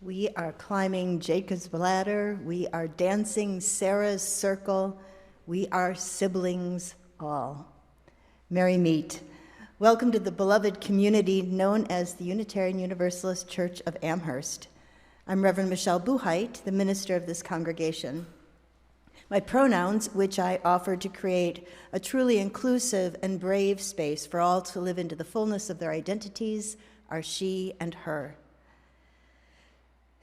We are climbing Jacob's ladder. We are dancing Sarah's circle. We are siblings all. Merry meet. Welcome to the beloved community known as the Unitarian Universalist Church of Amherst. I'm Reverend Michelle Buhite, the minister of this congregation. My pronouns, which I offer to create a truly inclusive and brave space for all to live into the fullness of their identities, are she and her.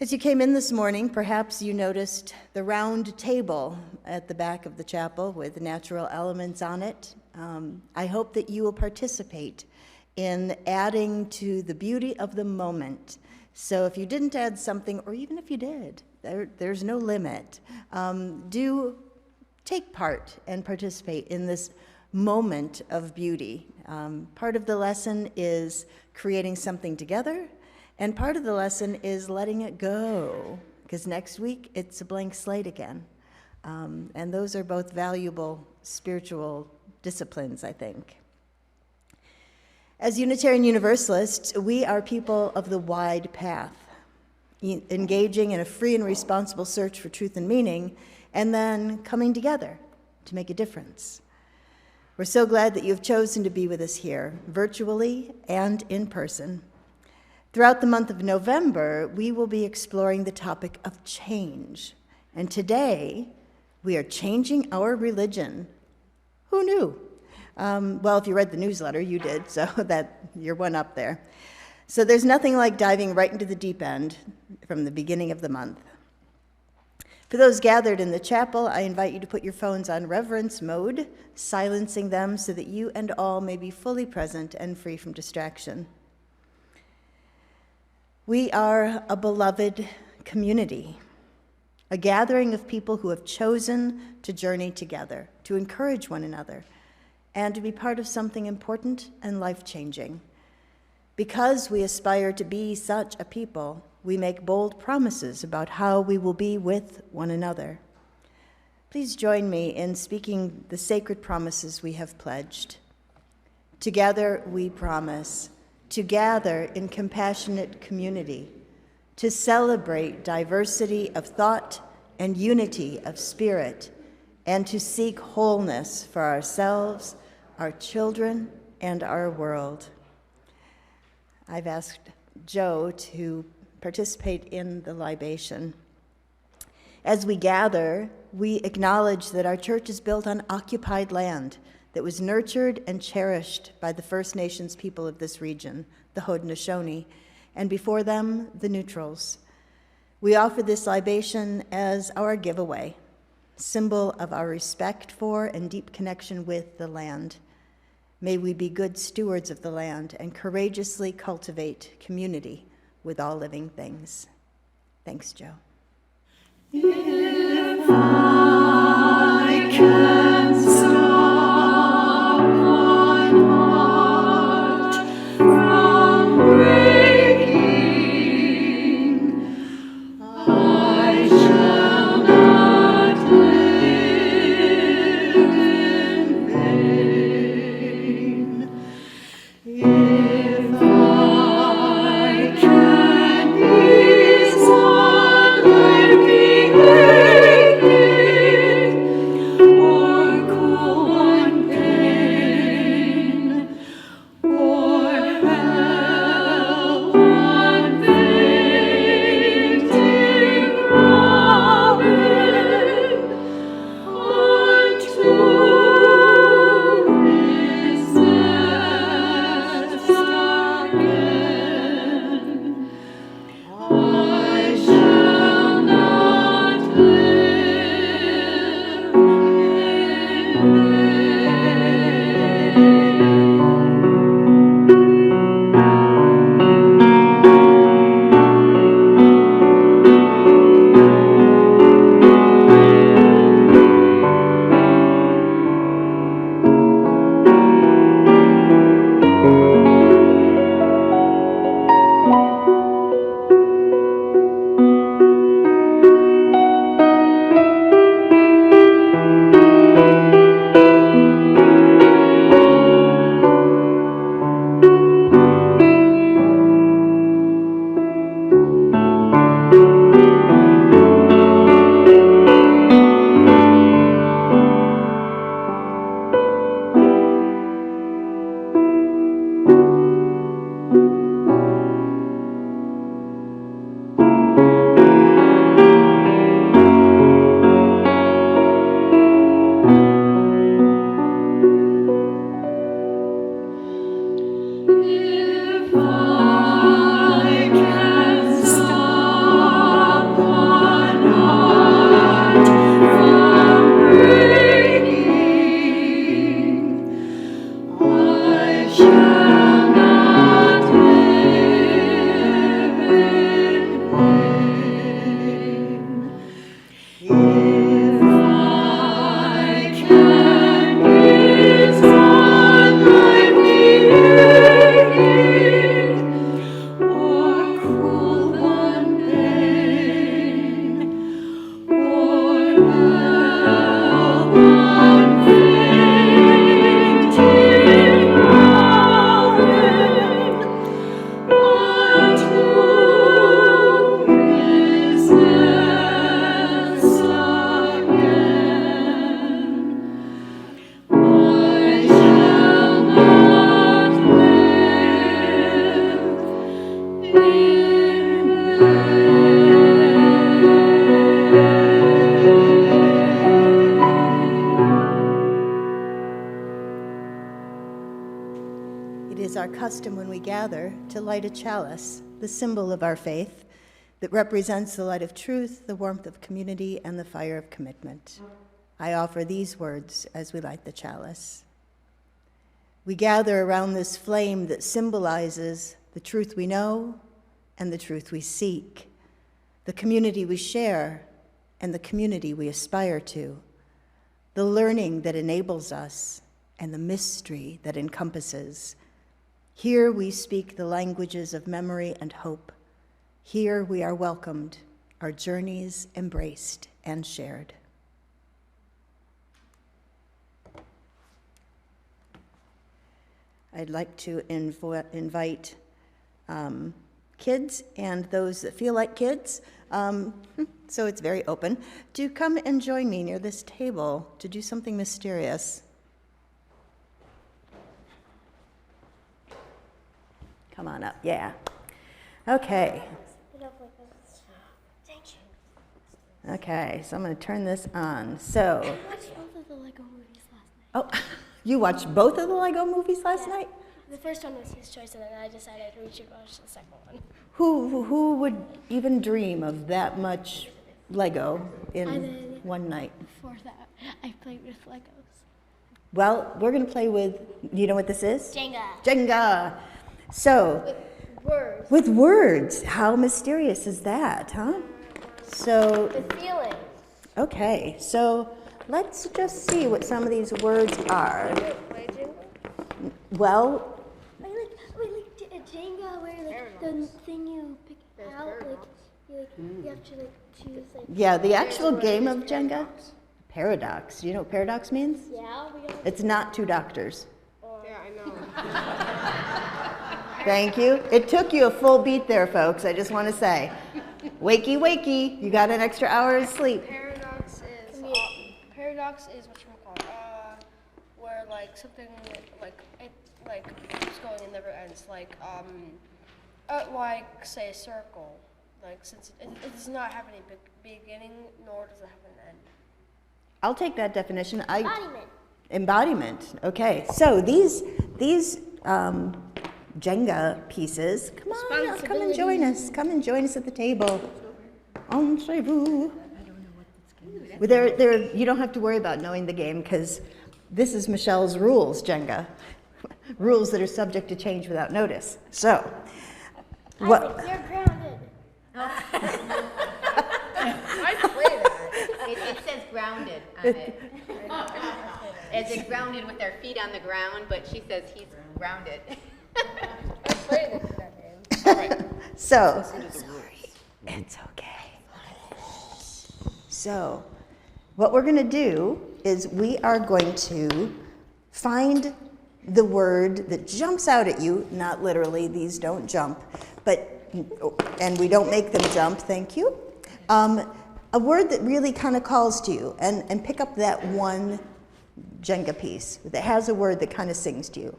As you came in this morning, perhaps you noticed the round table at the back of the chapel with natural elements on it. I hope that you will participate in adding to the beauty of the moment. So if you didn't add something, or even if you did, there's no limit. Do take part and participate in this moment of beauty. Part of the lesson is creating something together, and part of the lesson is letting it go, because next week it's a blank slate again. And those are both valuable spiritual disciplines, I think. As Unitarian Universalists, we are people of the wide path, engaging in a free and responsible search for truth and meaning, and then coming together to make a difference. We're so glad that you've chosen to be with us here, virtually and in person. Throughout the month of November, we will be exploring the topic of change. And today, we are changing our religion. Who knew? Well, if you read the newsletter, you did, so that you're one up there. So there's nothing like diving right into the deep end from the beginning of the month. For those gathered in the chapel, I invite you to put your phones on reverence mode, silencing them so that you and all may be fully present and free from distraction. We are a beloved community, a gathering of people who have chosen to journey together, to encourage one another, and to be part of something important and life-changing. Because we aspire to be such a people, we make bold promises about how we will be with one another. Please join me in speaking the sacred promises we have pledged. Together we promise to gather in compassionate community, to celebrate diversity of thought and unity of spirit, and to seek wholeness for ourselves, our children, and our world. I've asked Joe to participate in the libation. As we gather, we acknowledge that our church is built on occupied land that was nurtured and cherished by the First Nations people of this region, the Haudenosaunee, and before them, the Neutrals. We offer this libation as our giveaway, symbol of our respect for and deep connection with the land. May we be good stewards of the land and courageously cultivate community with all living things. Thanks, Joe. If I can stop one heart from breaking, I shall not live in vain. If I can ease one lurking aching, It is our custom when we gather to light a chalice, the symbol of our faith, that represents the light of truth, the warmth of community, and the fire of commitment. I offer these words as we light the chalice. We gather around this flame that symbolizes the truth we know and the truth we seek, the community we share and the community we aspire to, the learning that enables us and the mystery that encompasses. Here we speak the languages of memory and hope. Here we are welcomed, our journeys embraced and shared. I'd like to invite kids and those that feel like kids, so it's very open, to come and join me near this table to do something mysterious. Come on up, yeah. Okay. Okay, so I'm going to turn this on. So. I watched both of the Lego movies last night. Oh, you watched both of the Lego movies last night? The first one was his choice, and then I decided we should watch the second one. Who would even dream of that much Lego in one night? Before that, I played with Legos. Well, we're going to play with, you know what this is? Jenga. Jenga. So, With words. with words, how mysterious is that, huh? So, With feelings. okay, so let's just see what some of these words are. Well, Like Jenga, where like the thing you pick out, you have to choose yeah, the actual game of Jenga, paradox. Do you know what paradox means? Yeah, we got. It's not two doctors. Yeah, I know. Thank you. It took you a full beat there, folks, I just want to say. Wakey, wakey, you got an extra hour of sleep. Paradox is what you call where like something like keeps going and never ends. Like say a circle. Like since it does not have any beginning nor does it have an end. I'll take that definition. Embodiment. Embodiment. Okay, so these Jenga pieces. Come on, come and join us. Come and join us at the table. Entrez-vous. You don't have to worry about knowing the game because this is Michelle's rules, Jenga. Rules that are subject to change without notice. So, what? You're grounded. I play that. It says grounded on it. As in grounded with their feet on the ground, but she says he's grounded. I played that game. All right. So, sorry, it's okay. So, what we're going to do is we are going to find the word that jumps out at you, not literally, these don't jump, and we don't make them jump, thank you. A word that really kind of calls to you, and pick up that one Jenga piece that has a word that kind of sings to you.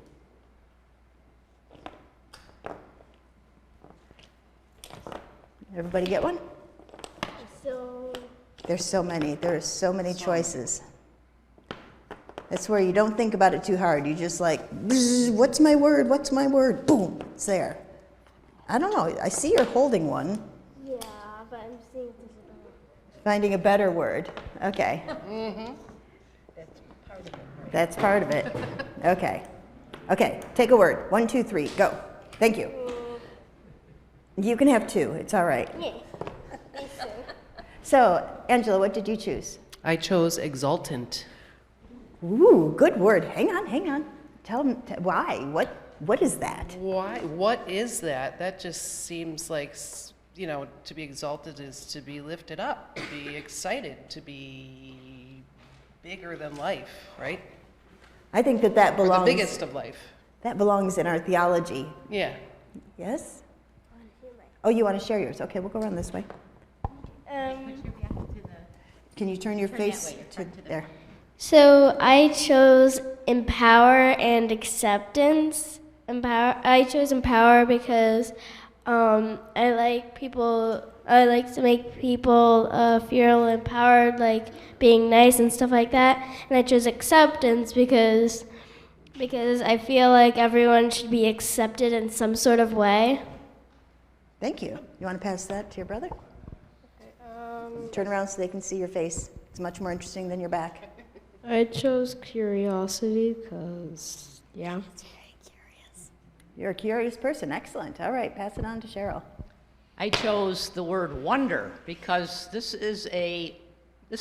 Everybody get one? So. There's so many. There are so many choices. That's where you don't think about it too hard. You just like, what's my word? What's my word? Boom, it's there. I don't know. I see you're holding one. Yeah, but I'm seeing if there's a better. Finding a better word. Okay. That's part of it. Okay. Okay, take a word. 1, 2, 3, go. Thank you. You can have two. It's all right. Yeah. Thanks, sir. So, Angela, what did you choose? I chose exultant. Ooh, good word. Hang on. Tell them why. What is that? Why? What is that? That just seems like, to be exalted is to be lifted up, to be excited, to be bigger than life, right? I think that Or belongs. the biggest of life. That belongs in our theology. Yeah. Yes? Oh, you want to share yours? Okay, we'll go around this way. Can you turn your face to there? So I chose empower and acceptance. I chose empower because I like people. I like to make people feel empowered, like being nice and stuff like that. And I chose acceptance because I feel like everyone should be accepted in some sort of way. Thank you. You want to pass that to your brother? Turn around so they can see your face. It's much more interesting than your back. I chose curiosity because, yeah. You're a curious person. Excellent. All right, pass it on to Cheryl. I chose the word wonder because this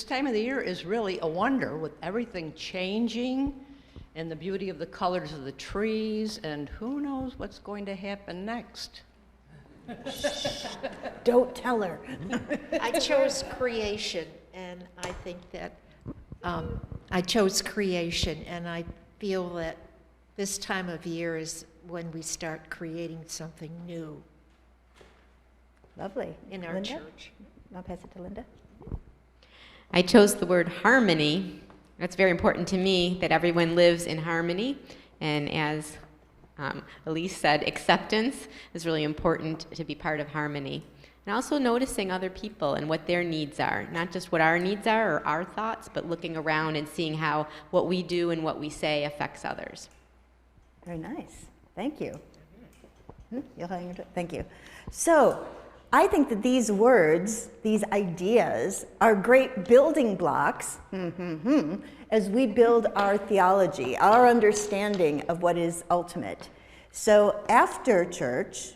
time of the year is really a wonder with everything changing and the beauty of the colors of the trees, and who knows what's going to happen next. Don't tell her. I chose creation, and I think that I chose creation, and I feel that this time of year is when we start creating something new Lovely. in our Linda? church. I'll pass it to Linda. I chose the word harmony. It's very important to me that everyone lives in harmony, and as Elise said, acceptance is really important to be part of harmony. And also noticing other people and what their needs are, not just what our needs are or our thoughts, but looking around and seeing how what we do and what we say affects others. Very nice. Thank you. Thank you. So, I think that these words, these ideas, are great building blocks as we build our theology, our understanding of what is ultimate. So after church,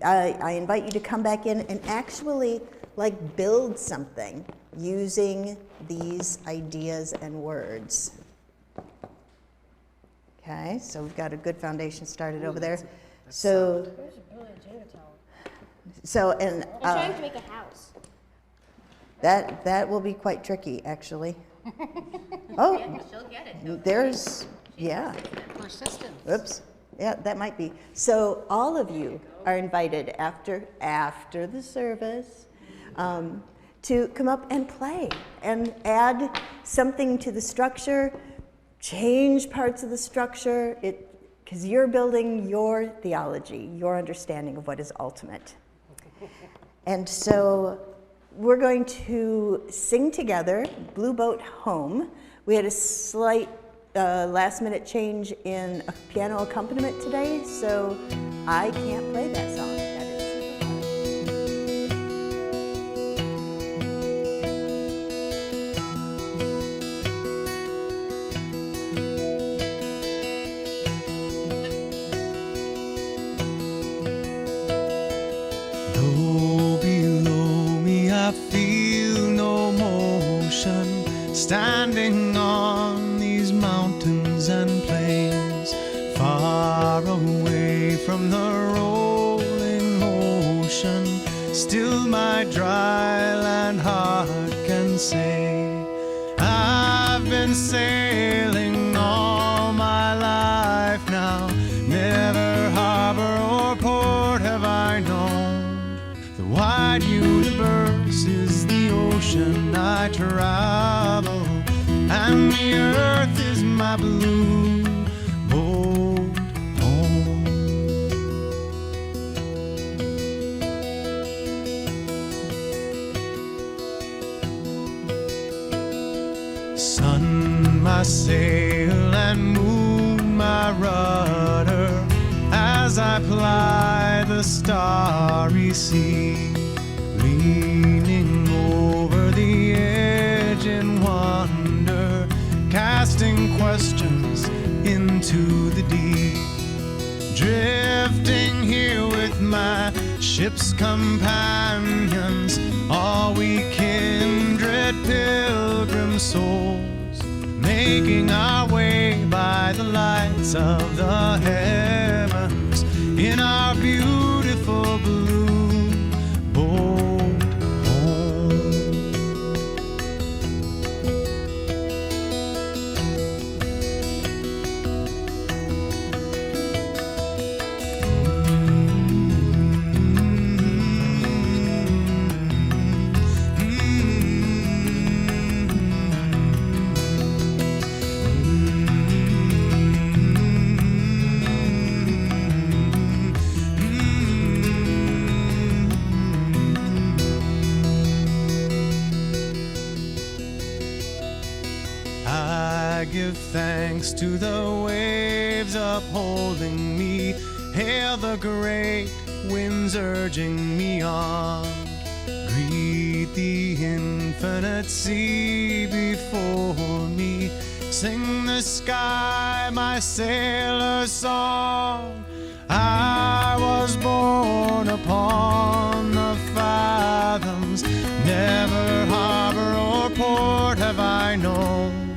I invite you to come back in and actually build something using these ideas and words. Okay, so we've got a good foundation started over there. And I'm trying to make a house. that will be quite tricky, actually. Oh, She'll get it. there's, yeah. Persistence. Oops. Yeah, that might be. So all of you are invited after the service to come up and play and add something to the structure, change parts of the structure, because you're building your theology, your understanding of what is ultimate. And so we're going to sing together, Blue Boat Home. We had a slight last-minute change in a piano accompaniment today, so I can't play that song. That is super hard. Low below me I feel no motion, standing on these mountains and plains, far away from the rolling ocean. Still my dry land heart can say, I've been sailing all my life now, never harbor or port have I known. The wide universe is the ocean I travel, and the earth is my blue boat home. Sun, my sail, and moon, my rudder, as I ply the starry sea, leaning over the edge in wonder, casting questions into the deep, drifting here with my ship's companions, all we kindred pilgrim souls, making our way by the lights of the heavens in our beautiful blue give thanks to the waves upholding me. Hail the great winds urging me on. Greet the infinite sea before me. Sing the sky my sailor's song. I was born upon the fathoms. Never harbor or port have I known.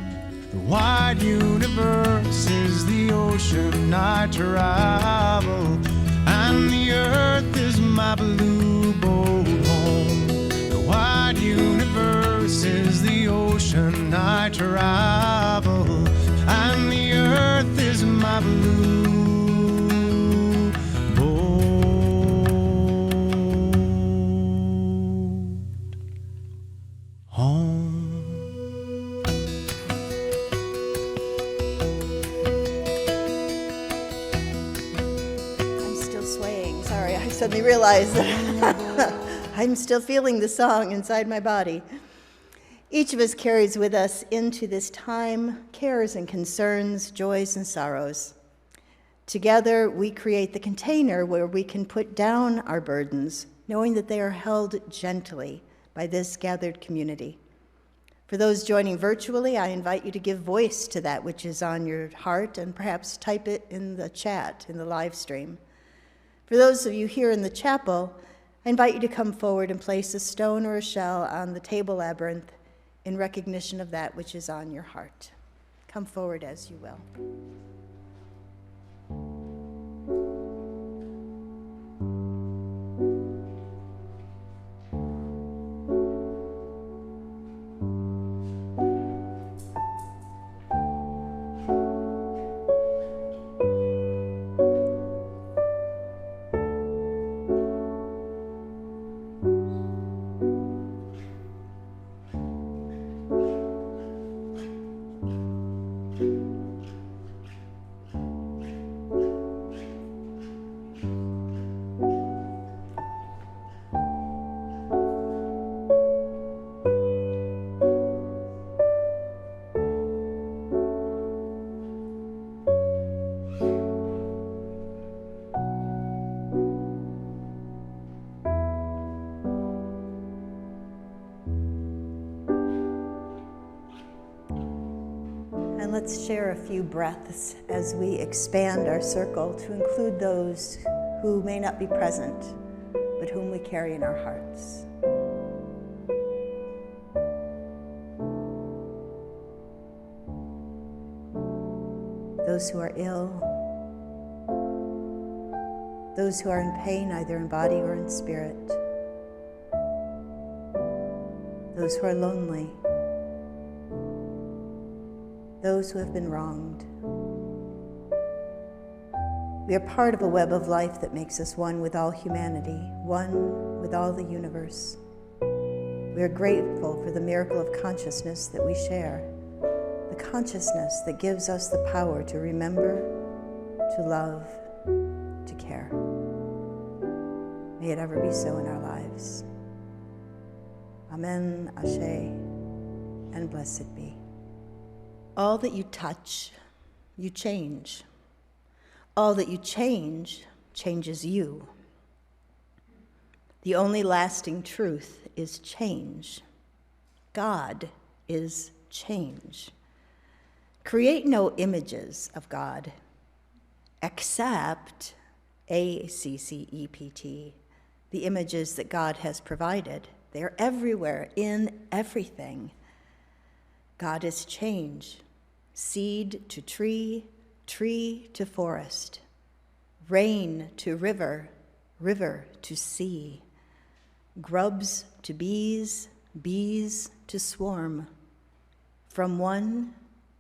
The wide universe is the ocean I travel, and the earth is my blue boat home. The wide universe is the ocean I travel, and the earth is my blue suddenly realized that I'm still feeling the song inside my body. Each of us carries with us into this time cares and concerns, joys and sorrows. Together, we create the container where we can put down our burdens, knowing that they are held gently by this gathered community. For those joining virtually, I invite you to give voice to that which is on your heart and perhaps type it in the chat, in the live stream. For those of you here in the chapel, I invite you to come forward and place a stone or a shell on the table labyrinth in recognition of that which is on your heart. Come forward as you will. Let's share a few breaths as we expand our circle to include those who may not be present, but whom we carry in our hearts. Those who are ill, those who are in pain either in body or in spirit, those who are lonely, those who have been wronged. We are part of a web of life that makes us one with all humanity, one with all the universe. We are grateful for the miracle of consciousness that we share, the consciousness that gives us the power to remember, to love, to care. May it ever be so in our lives. Amen, Ashe, and blessed be. All that you touch, you change. All that you change, changes you. The only lasting truth is change. God is change. Create no images of God, except ACCEPT, the images that God has provided. They are everywhere, in everything. God is change. Seed to tree, tree to forest, rain to river, river to sea, grubs to bees, bees to swarm. From one,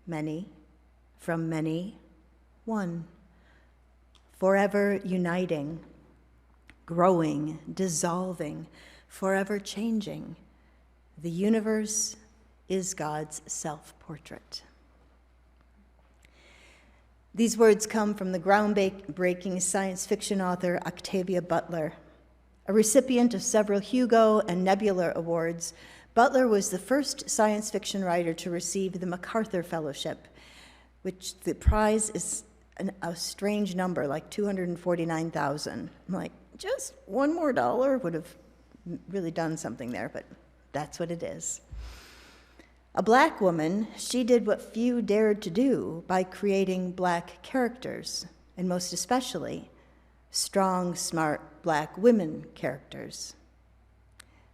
many, from many, one. Forever uniting, growing, dissolving, forever changing. The universe is God's self-portrait. These words come from the groundbreaking science fiction author Octavia Butler. A recipient of several Hugo and Nebula Awards, Butler was the first science fiction writer to receive the MacArthur Fellowship, which the prize is a strange number, like $249,000. I'm like, just one more dollar would have really done something there, but that's what it is. A black woman, she did what few dared to do by creating black characters, and most especially, strong, smart black women characters.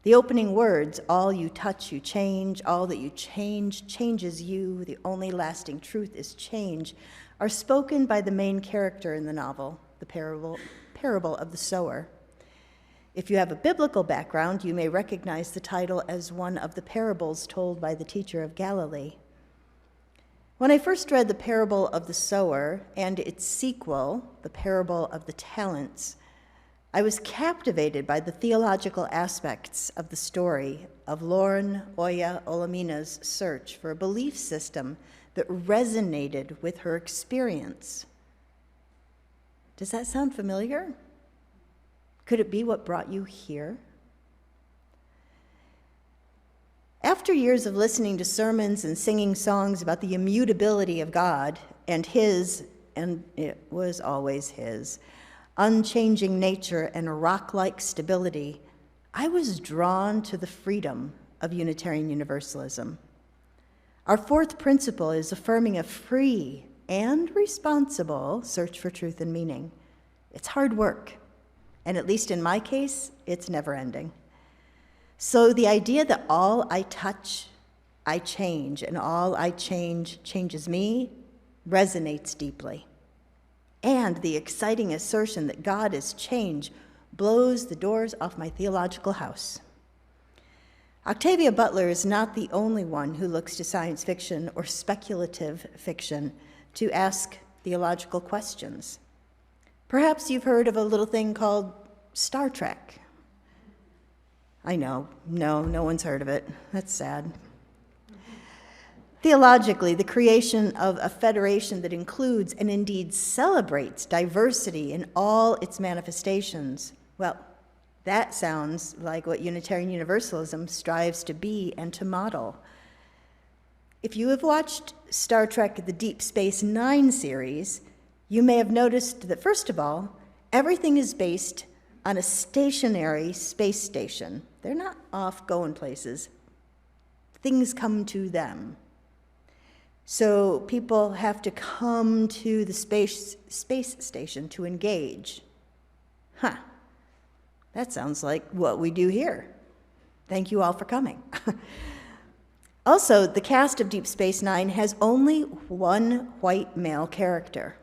The opening words, all you touch, you change, all that you change changes you, the only lasting truth is change, are spoken by the main character in the novel, the parable of the sower. If you have a biblical background, you may recognize the title as one of the parables told by the teacher of Galilee. When I first read the parable of the sower and its sequel, the parable of the talents, I was captivated by the theological aspects of the story of Lauren Oya Olamina's search for a belief system that resonated with her experience. Does that sound familiar? Could it be what brought you here? After years of listening to sermons and singing songs about the immutability of God and his, and it was always his, unchanging nature and rock-like stability, I was drawn to the freedom of Unitarian Universalism. Our fourth principle is affirming a free and responsible search for truth and meaning. It's hard work, and at least in my case, it's never-ending. So the idea that all I touch, I change, and all I change changes me resonates deeply. And the exciting assertion that God is change blows the doors off my theological house. Octavia Butler is not the only one who looks to science fiction or speculative fiction to ask theological questions. Perhaps you've heard of a little thing called Star Trek. I know, no one's heard of it. That's sad. Theologically, the creation of a federation that includes and indeed celebrates diversity in all its manifestations, well, that sounds like what Unitarian Universalism strives to be and to model. If you have watched Star Trek: The Deep Space Nine series, you may have noticed that, first of all, everything is based on a stationary space station. They're not off going places. Things come to them. So people have to come to the space station to engage. That sounds like what we do here. Thank you all for coming. Also, the cast of Deep Space Nine has only one white male character.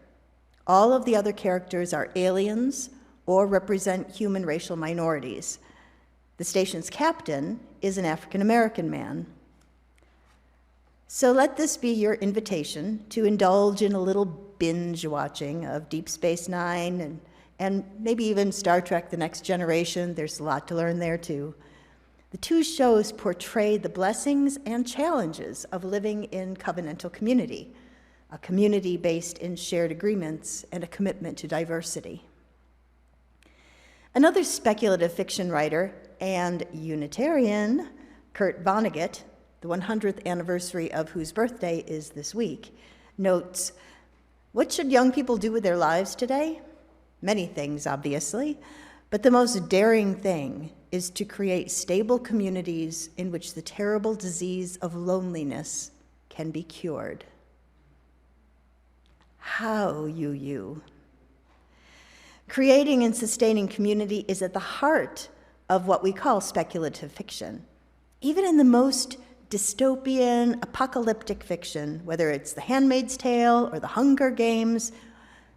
All of the other characters are aliens or represent human racial minorities. The station's captain is an African-American man. So let this be your invitation to indulge in a little binge watching of Deep Space Nine and maybe even Star Trek: The Next Generation. There's a lot to learn there too. The two shows portray the blessings and challenges of living in covenantal community, a community based in shared agreements and a commitment to diversity. Another speculative fiction writer and Unitarian, Kurt Vonnegut, the 100th anniversary of whose birthday is this week, notes, "What should young people do with their lives today? Many things, obviously, but the most daring thing is to create stable communities in which the terrible disease of loneliness can be cured." How, you? Creating and sustaining community is at the heart of what we call speculative fiction. Even in the most dystopian, apocalyptic fiction, whether it's The Handmaid's Tale or The Hunger Games,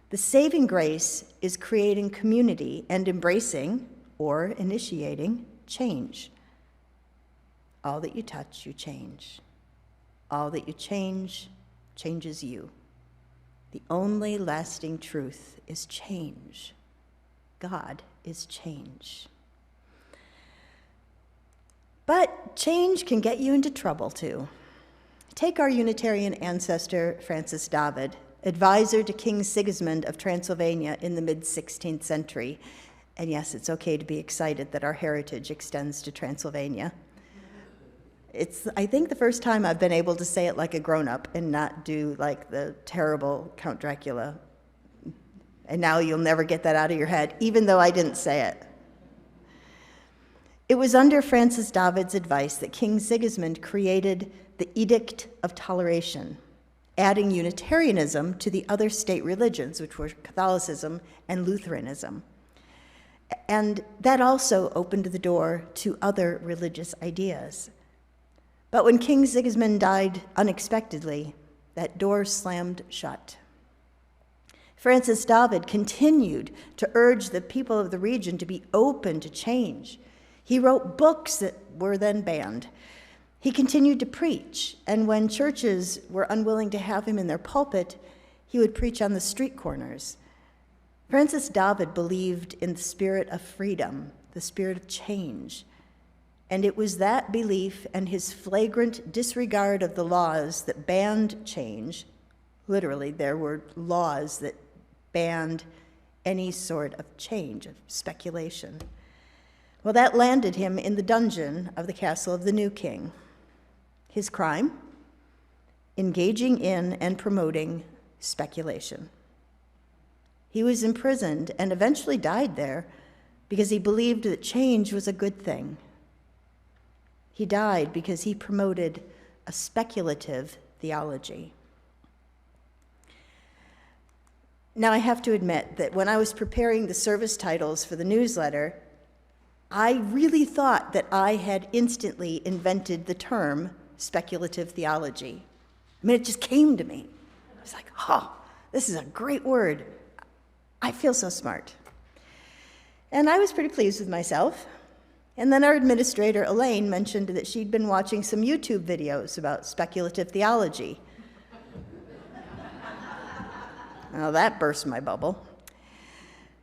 the saving grace is creating community and embracing or initiating change. All that you touch, you change. All that you change changes you. The only lasting truth is change. God is change. But change can get you into trouble too. Take our Unitarian ancestor, Francis David, advisor to King Sigismund of Transylvania in the mid-16th century. And yes, it's okay to be excited that our heritage extends to Transylvania. It's, I think, the first time I've been able to say it like a grown-up and not do like the terrible Count Dracula. And now you'll never get that out of your head, even though I didn't say it. It was under Francis David's advice that King Sigismund created the Edict of Toleration, adding Unitarianism to the other state religions, which were Catholicism and Lutheranism. And that also opened the door to other religious ideas. But when King Sigismund died unexpectedly, that door slammed shut. Francis David continued to urge the people of the region to be open to change. He wrote books that were then banned. He continued to preach, and when churches were unwilling to have him in their pulpit, he would preach on the street corners. Francis David believed in the spirit of freedom, the spirit of change. And it was that belief and his flagrant disregard of the laws that banned change. Literally, there were laws that banned any sort of change, of speculation. Well, that landed him in the dungeon of the castle of the new king. His crime? Engaging in and promoting speculation. He was imprisoned and eventually died there because he believed that change was a good thing. He died because he promoted a speculative theology. Now, I have to admit that when I was preparing the service titles for the newsletter, I really thought that I had instantly invented the term speculative theology. I mean, it just came to me. I was like, oh, this is a great word. I feel so smart. And I was pretty pleased with myself. And then our administrator, Elaine, mentioned that she'd been watching some YouTube videos about speculative theology. Now that burst my bubble.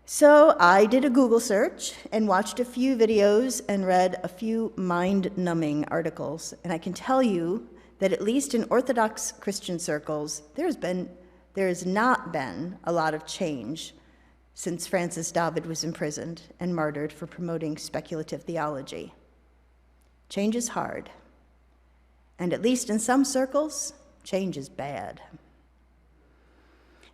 So I did a Google search and watched a few videos and read a few mind-numbing articles. And I can tell you that at least in Orthodox Christian circles, there has not been a lot of change since Francis David was imprisoned and martyred for promoting speculative theology. Change is hard. And at least in some circles, change is bad.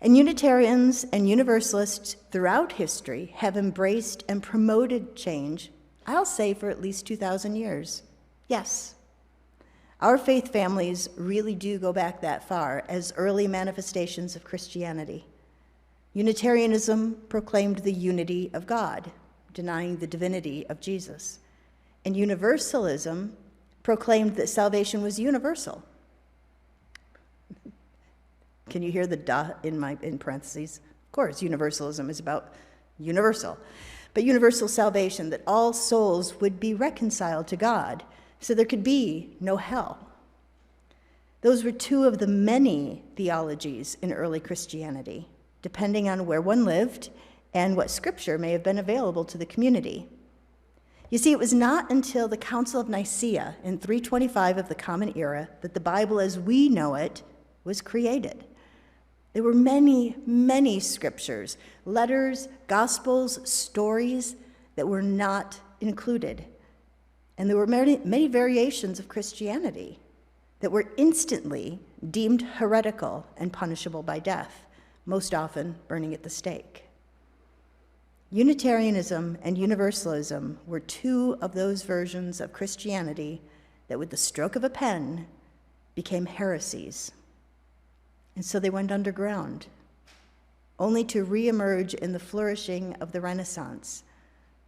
And Unitarians and Universalists throughout history have embraced and promoted change, I'll say, for at least 2,000 years. Yes, our faith families really do go back that far as early manifestations of Christianity. Unitarianism proclaimed the unity of God, denying the divinity of Jesus. And Universalism proclaimed that salvation was universal. Can you hear the duh in parentheses? Of course, universalism is about universal. But universal salvation, that all souls would be reconciled to God, so there could be no hell. Those were two of the many theologies in early Christianity, depending on where one lived and what scripture may have been available to the community. You see, it was not until the Council of Nicaea in 325 of the Common Era that the Bible as we know it was created. There were many, many scriptures, letters, gospels, stories that were not included. And there were many, many variations of Christianity that were instantly deemed heretical and punishable by death, most often burning at the stake. Unitarianism and Universalism were two of those versions of Christianity that with the stroke of a pen became heresies. And so they went underground, only to reemerge in the flourishing of the Renaissance,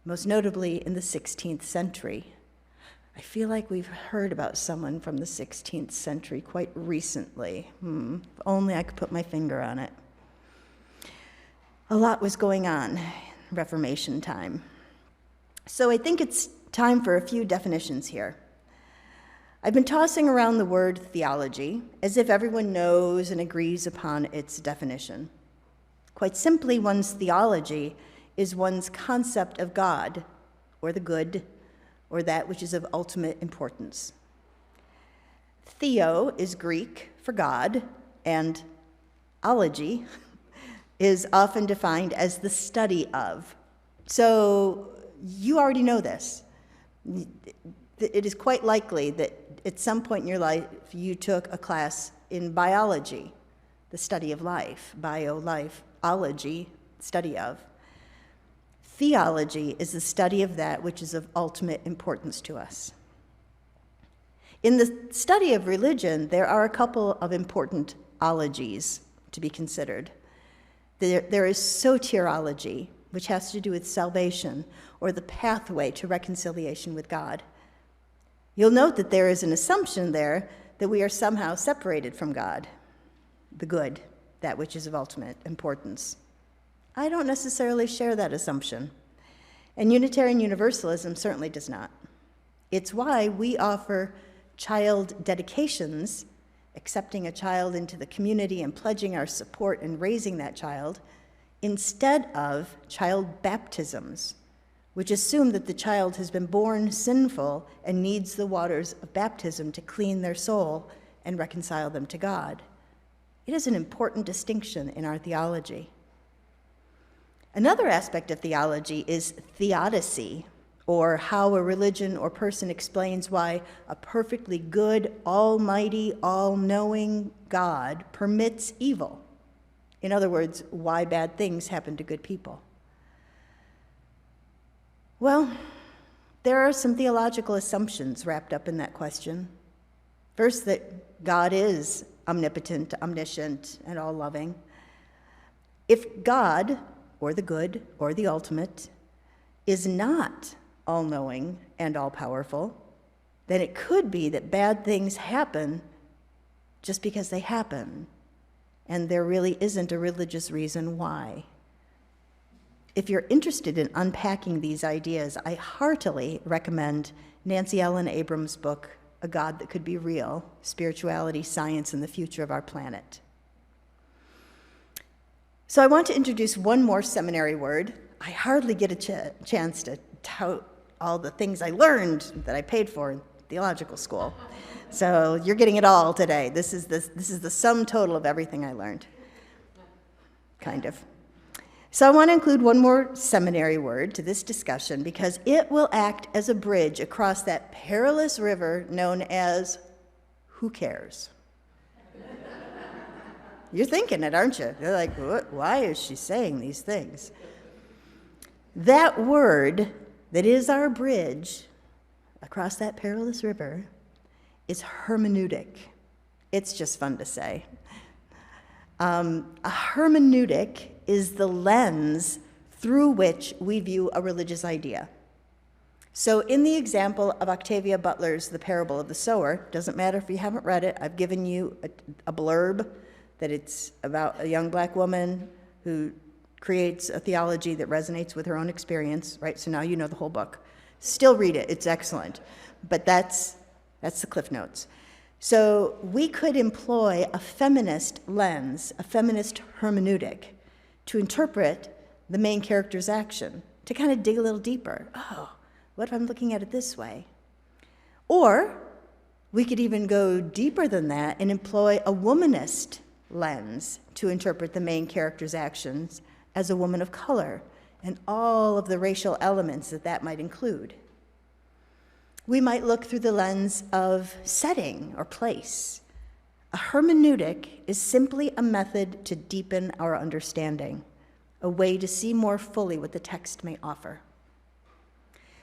most notably in the 16th century. I feel like we've heard about someone from the 16th century quite recently. If only I could put my finger on it. A lot was going on in Reformation time. So I think it's time for a few definitions here. I've been tossing around the word theology as if everyone knows and agrees upon its definition. Quite simply, one's theology is one's concept of God, or the good, or that which is of ultimate importance. Theo is Greek for God, and ology is often defined as the study of. So you already know this. It is quite likely that at some point in your life, you took a class in biology, the study of life, bio-life-ology, study of. Theology is the study of that which is of ultimate importance to us. In the study of religion, there are a couple of important ologies to be considered. There is soteriology, which has to do with salvation, or the pathway to reconciliation with God. You'll note that there is an assumption there that we are somehow separated from God, the good, that which is of ultimate importance. I don't necessarily share that assumption, and Unitarian Universalism certainly does not. It's why we offer child dedications, accepting a child into the community and pledging our support in raising that child, instead of child baptisms, which assume that the child has been born sinful and needs the waters of baptism to clean their soul and reconcile them to God. It is an important distinction in our theology. Another aspect of theology is theodicy, or how a religion or person explains why a perfectly good, almighty, all-knowing God permits evil. In other words, why bad things happen to good people. Well, there are some theological assumptions wrapped up in that question. First, that God is omnipotent, omniscient, and all-loving. If God, or the good, or the ultimate, is not all-knowing and all-powerful, then it could be that bad things happen just because they happen, and there really isn't a religious reason why. If you're interested in unpacking these ideas, I heartily recommend Nancy Ellen Abrams' book, A God That Could Be Real: Spirituality, Science, and the Future of Our Planet. So I want to introduce one more seminary word. I hardly get a chance to tout all the things I learned that I paid for in theological school. So you're getting it all today. This is the sum total of everything I learned, kind of. So I want to include one more seminary word to this discussion because it will act as a bridge across that perilous river known as who cares? You're thinking it, aren't you? You're like, what? Why is she saying these things? That word that is our bridge across that perilous river is hermeneutic. It's just fun to say. A hermeneutic is the lens through which we view a religious idea. So in the example of Octavia Butler's The Parable of the Sower, doesn't matter if you haven't read it, I've given you a blurb that it's about a young black woman who creates a theology that resonates with her own experience, right? So now you know the whole book. Still read it, it's excellent. But that's the Cliff Notes. So we could employ a feminist lens, a feminist hermeneutic, to interpret the main character's action, to kind of dig a little deeper. Oh, what if I'm looking at it this way? Or we could even go deeper than that and employ a womanist lens to interpret the main character's actions as a woman of color and all of the racial elements that might include. We might look through the lens of setting or place. A hermeneutic is simply a method to deepen our understanding, a way to see more fully what the text may offer.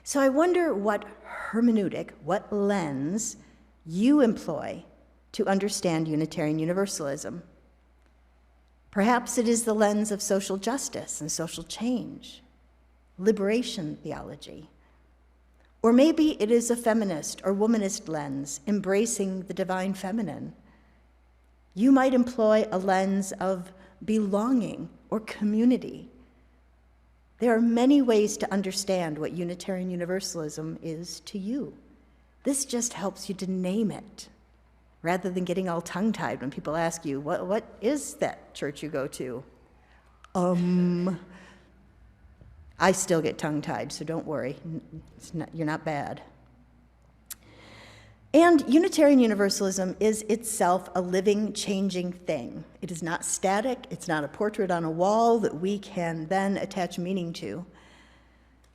So I wonder what hermeneutic, what lens you employ to understand Unitarian Universalism. Perhaps it is the lens of social justice and social change, liberation theology. Or maybe it is a feminist or womanist lens, embracing the divine feminine. You might employ a lens of belonging or community. There are many ways to understand what Unitarian Universalism is to you. This just helps you to name it, rather than getting all tongue-tied when people ask you, what is that church you go to? I still get tongue-tied, so don't worry. You're not bad. And Unitarian Universalism is itself a living, changing thing. It is not static. It's not a portrait on a wall that we can then attach meaning to.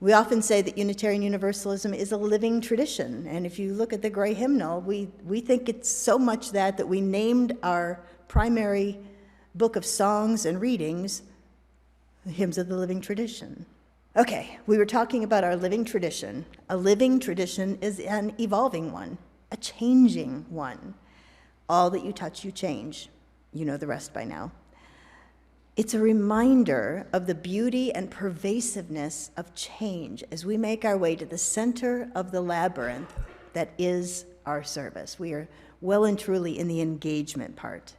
We often say that Unitarian Universalism is a living tradition, and if you look at the Gray Hymnal, we think it's so much that we named our primary book of songs and readings the Hymns of the Living Tradition. Okay, we were talking about our living tradition. A living tradition is an evolving one, a changing one. All that you touch, you change. You know the rest by now. It's a reminder of the beauty and pervasiveness of change as we make our way to the center of the labyrinth that is our service. We are well and truly in the engagement part.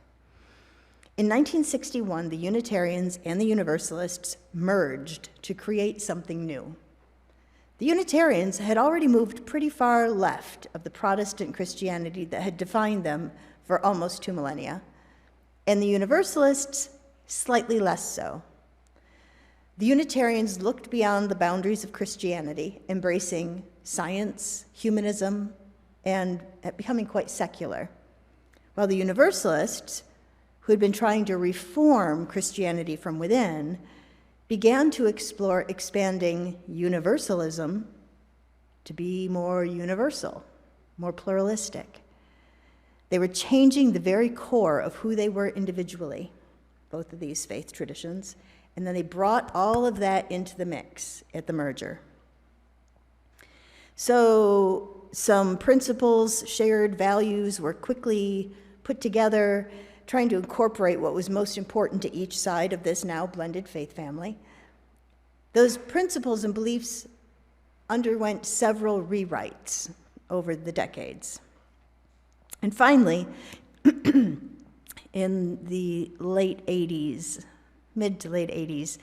In 1961, the Unitarians and the Universalists merged to create something new. The Unitarians had already moved pretty far left of the Protestant Christianity that had defined them for almost 2 millennia, and the Universalists slightly less so. The Unitarians looked beyond the boundaries of Christianity, embracing science, humanism, and becoming quite secular, while the Universalists, who had been trying to reform Christianity from within, began to explore expanding universalism to be more universal, more pluralistic. They were changing the very core of who they were individually, both of these faith traditions, and then they brought all of that into the mix at the merger. So some principles, shared values were quickly put together, trying to incorporate what was most important to each side of this now blended faith family. Those principles and beliefs underwent several rewrites over the decades. And finally, in the late 80s, mid to late 80s,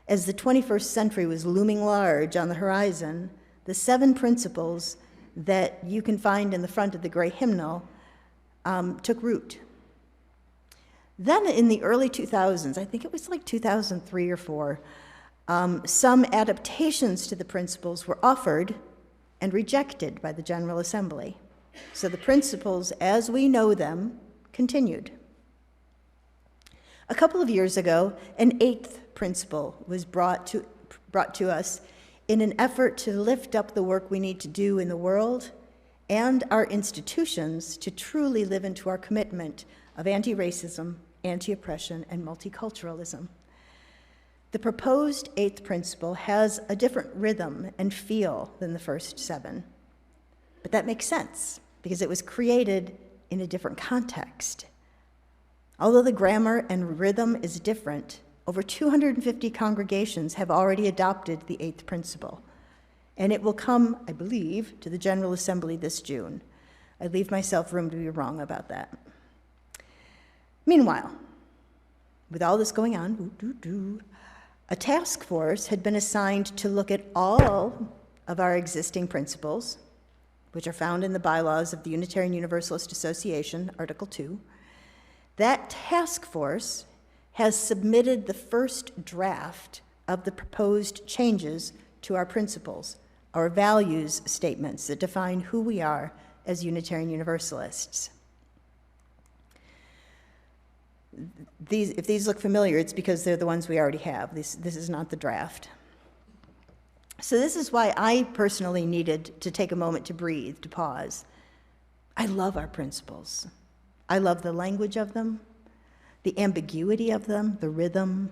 as the 21st century was looming large on the horizon, the 7 principles that you can find in the front of the Gray Hymnal took root. Then in the early 2000s, I think it was like 2003 or 4, some adaptations to the principles were offered and rejected by the General Assembly. So the principles, as we know them, continued. A couple of years ago, an 8th principle was brought to us in an effort to lift up the work we need to do in the world and our institutions to truly live into our commitment of anti-racism, anti-oppression, and multiculturalism. The proposed 8th principle has a different rhythm and feel than the first 7, but that makes sense because it was created in a different context. Although the grammar and rhythm is different, over 250 congregations have already adopted the 8th principle, and it will come, I believe, to the General Assembly this June. I leave myself room to be wrong about that. Meanwhile, with all this going on, a task force had been assigned to look at all of our existing principles, which are found in the bylaws of the Unitarian Universalist Association, Article 2. That task force has submitted the first draft of the proposed changes to our principles, our values statements that define who we are as Unitarian Universalists. If these look familiar, it's because they're the ones we already have. This is not the draft. So this is why I personally needed to take a moment to breathe, to pause. I love our principles. I love the language of them, the ambiguity of them, the rhythm.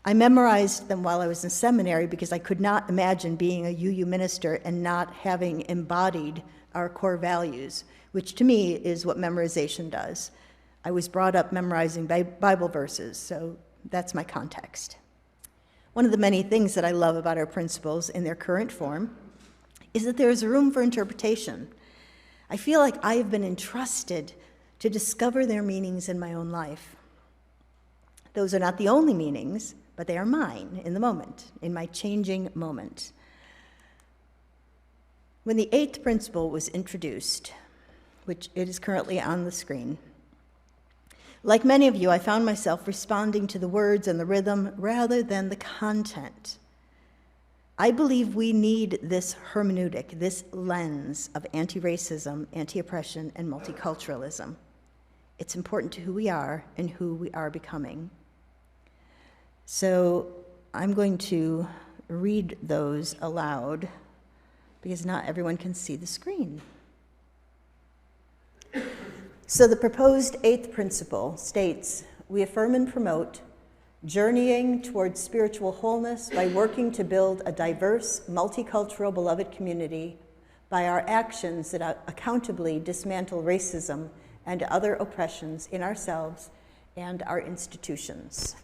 I memorized them while I was in seminary because I could not imagine being a UU minister and not having embodied our core values, which to me is what memorization does. I was brought up memorizing Bible verses, so that's my context. One of the many things that I love about our principles in their current form is that there is room for interpretation. I feel like I have been entrusted to discover their meanings in my own life. Those are not the only meanings, but they are mine in the moment, in my changing moment. When the 8th principle was introduced, which it is currently on the screen, like many of you, I found myself responding to the words and the rhythm rather than the content. I believe we need this hermeneutic, this lens of anti-racism, anti-oppression, and multiculturalism. It's important to who we are and who we are becoming. So I'm going to read those aloud because not everyone can see the screen. So the proposed eighth principle states, we affirm and promote journeying towards spiritual wholeness by working to build a diverse, multicultural, beloved community by our actions that accountably dismantle racism and other oppressions in ourselves and our institutions.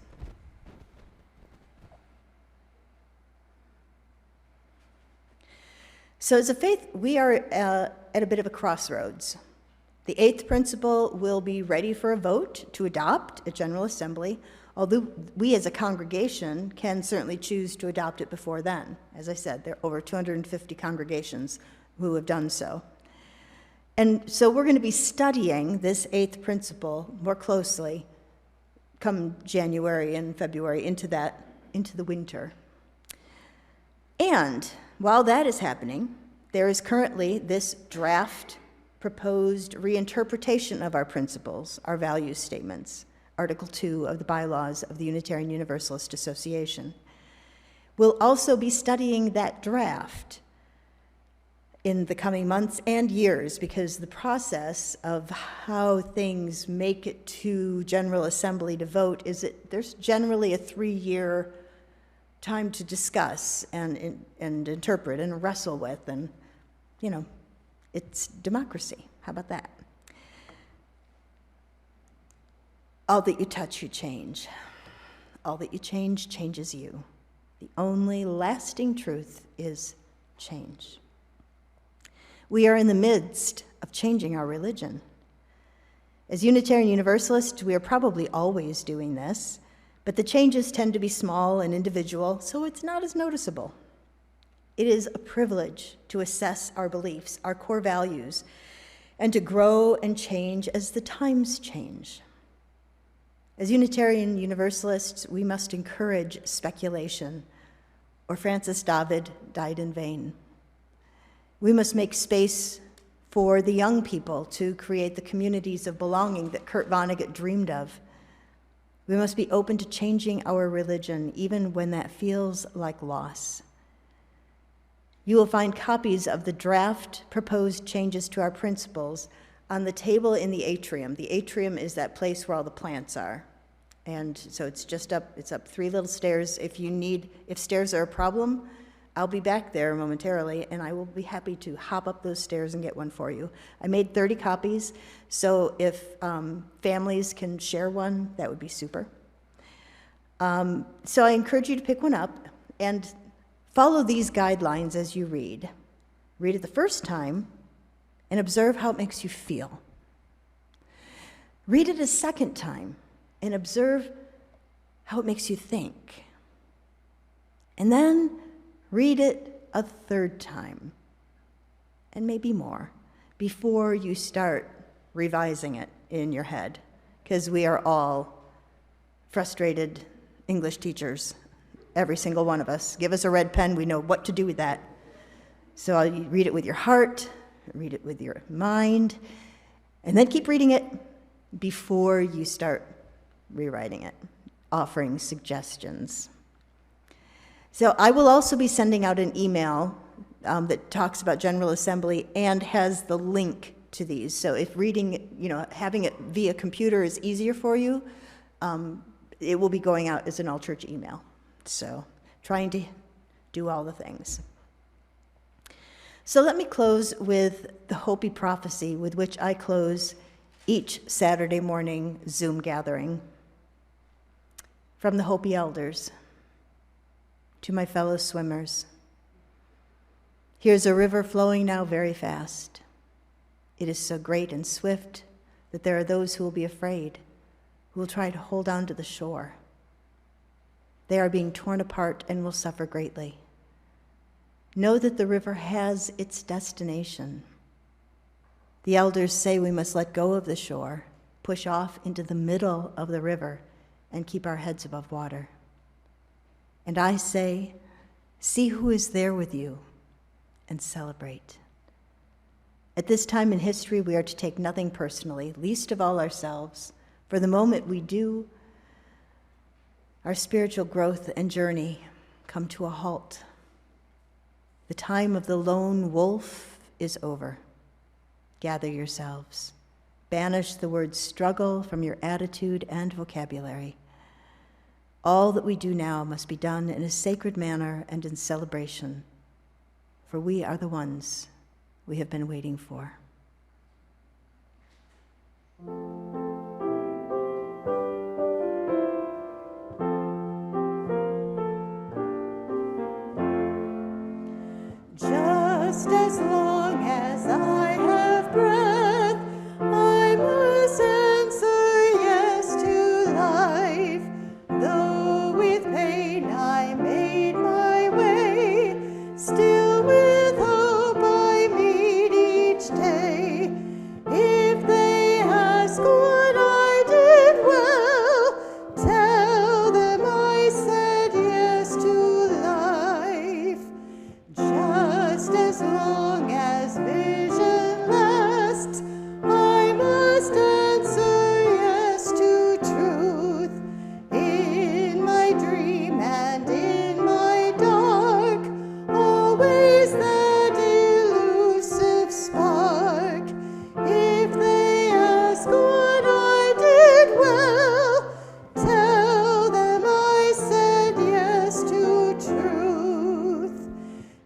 So as a faith, we are at a bit of a crossroads. The eighth principle will be ready for a vote to adopt at General Assembly, although we as a congregation can certainly choose to adopt it before then. As I said, there are over 250 congregations who have done so. And so we're going to be studying this eighth principle more closely come January and February into the winter. And while that is happening, there is currently this draft proposed reinterpretation of our principles, our value statements, Article 2 of the bylaws of the Unitarian Universalist Association. We'll also be studying that draft in the coming months and years because the process of how things make it to General Assembly to vote is that there's generally a 3-year time to discuss and interpret and wrestle with, and it's democracy. How about that? All that you touch, you change. All that you change changes you. The only lasting truth is change. We are in the midst of changing our religion. As Unitarian Universalists, we are probably always doing this, but the changes tend to be small and individual, so it's not as noticeable. It is a privilege to assess our beliefs, our core values, and to grow and change as the times change. As Unitarian Universalists, we must encourage speculation, or Francis David died in vain. We must make space for the young people to create the communities of belonging that Kurt Vonnegut dreamed of. We must be open to changing our religion, even when that feels like loss. You will find copies of the draft proposed changes to our principles on the table in the atrium. The atrium is that place where all the plants are. And so it's up 3 little stairs. If stairs are a problem, I'll be back there momentarily, and I will be happy to hop up those stairs and get one for you. I made 30 copies, so if families can share one, that would be super. So I encourage you to pick one up and follow these guidelines as you read. Read it the first time and observe how it makes you feel. Read it a second time and observe how it makes you think. And then read it a third time, and maybe more, before you start revising it in your head, because we are all frustrated English teachers, every single one of us. Give us a red pen, we know what to do with that. So I'll read it with your heart, read it with your mind, and then keep reading it before you start rewriting it, offering suggestions. So I will also be sending out an email that talks about General Assembly and has the link to these. So if reading, having it via computer is easier for you, it will be going out as an all-church email. So trying to do all the things. So let me close with the Hopi prophecy with which I close each Saturday morning Zoom gathering. From the Hopi elders. To my fellow swimmers, here's a river flowing now very fast. It is so great and swift that there are those who will be afraid, who will try to hold on to the shore. They are being torn apart and will suffer greatly. Know that the river has its destination. The elders say we must let go of the shore, push off into the middle of the river, and keep our heads above water. And I say, see who is there with you and celebrate. At this time in history, we are to take nothing personally, least of all ourselves. For the moment we do, our spiritual growth and journey come to a halt. The time of the lone wolf is over. Gather yourselves. Banish the word struggle from your attitude and vocabulary. All that we do now must be done in a sacred manner and in celebration, for we are the ones we have been waiting for. Just as long as I have breath, I must answer yes to life. Though with pain I made my way, still with hope I meet each day. If they ask what I did well, tell them I said yes to life. Just as long as vision lasts, I must answer yes to truth. In my dream and in my dark, always that elusive spark. If they ask what I did well, tell them I said yes to truth.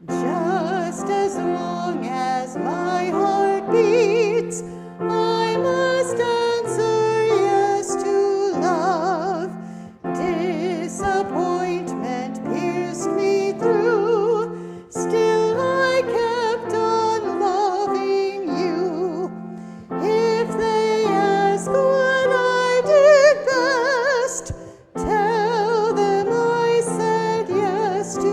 Just as long as my heart beats, I must answer yes to love. Disappointment pierced me through, still I kept on loving you. If they ask what I did best, tell them I said yes to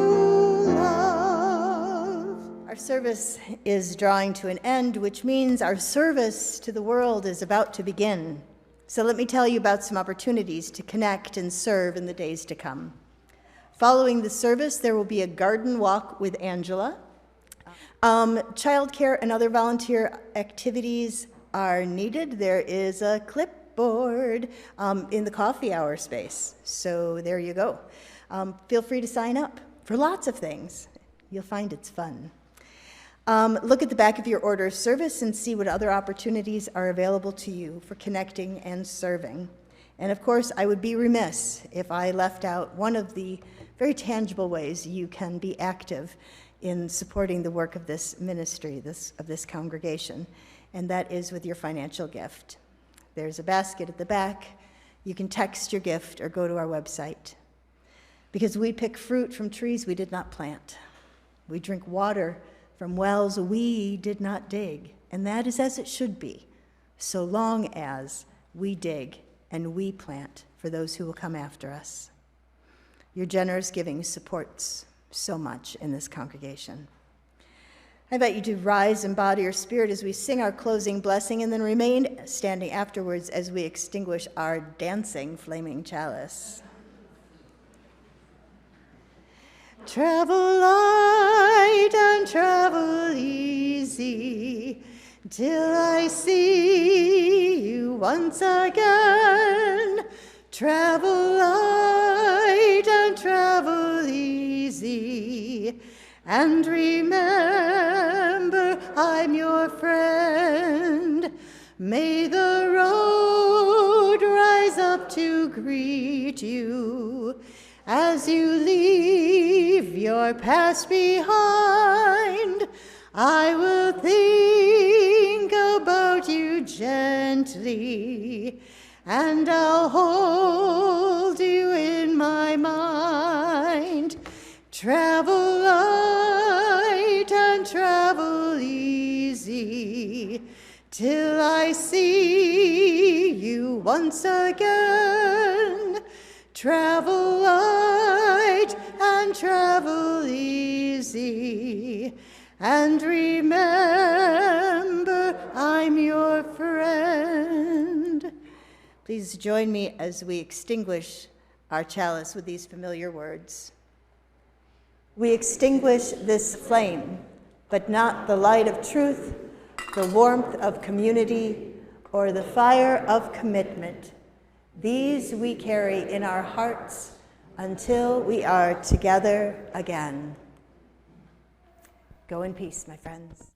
love. Our service is drawing to an end, which means our service to the world is about to begin. So let me tell you about some opportunities to connect and serve in the days to come. Following the service, there will be a garden walk with Angela. Childcare and other volunteer activities are needed. There is a clipboard in the coffee hour space. So there you go. Feel free to sign up for lots of things. You'll find it's fun. Look at the back of your order of service and see what other opportunities are available to you for connecting and serving. And of course, I would be remiss if I left out one of the very tangible ways you can be active in supporting the work of this ministry, of this congregation, and that is with your financial gift. There's a basket at the back. You can text your gift or go to our website. Because we pick fruit from trees we did not plant. We drink water from wells we did not dig, and that is as it should be, so long as we dig and we plant for those who will come after us. Your generous giving supports so much in this congregation. I invite you to rise and bow to your spirit as we sing our closing blessing, and then remain standing afterwards as we extinguish our dancing flaming chalice. Travel light and travel easy, till I see you once again. Travel light and travel easy, and remember I'm your friend. May the road rise up to greet you as you leave your past behind. I will think about you gently, and I'll hold you in my mind. Travel light and travel easy, till I see you once again. Travel light and travel easy, and remember I'm your friend. Please join me as we extinguish our chalice with these familiar words. We extinguish this flame, but not the light of truth, the warmth of community, or the fire of commitment. These we carry in our hearts until we are together again. Go in peace, my friends.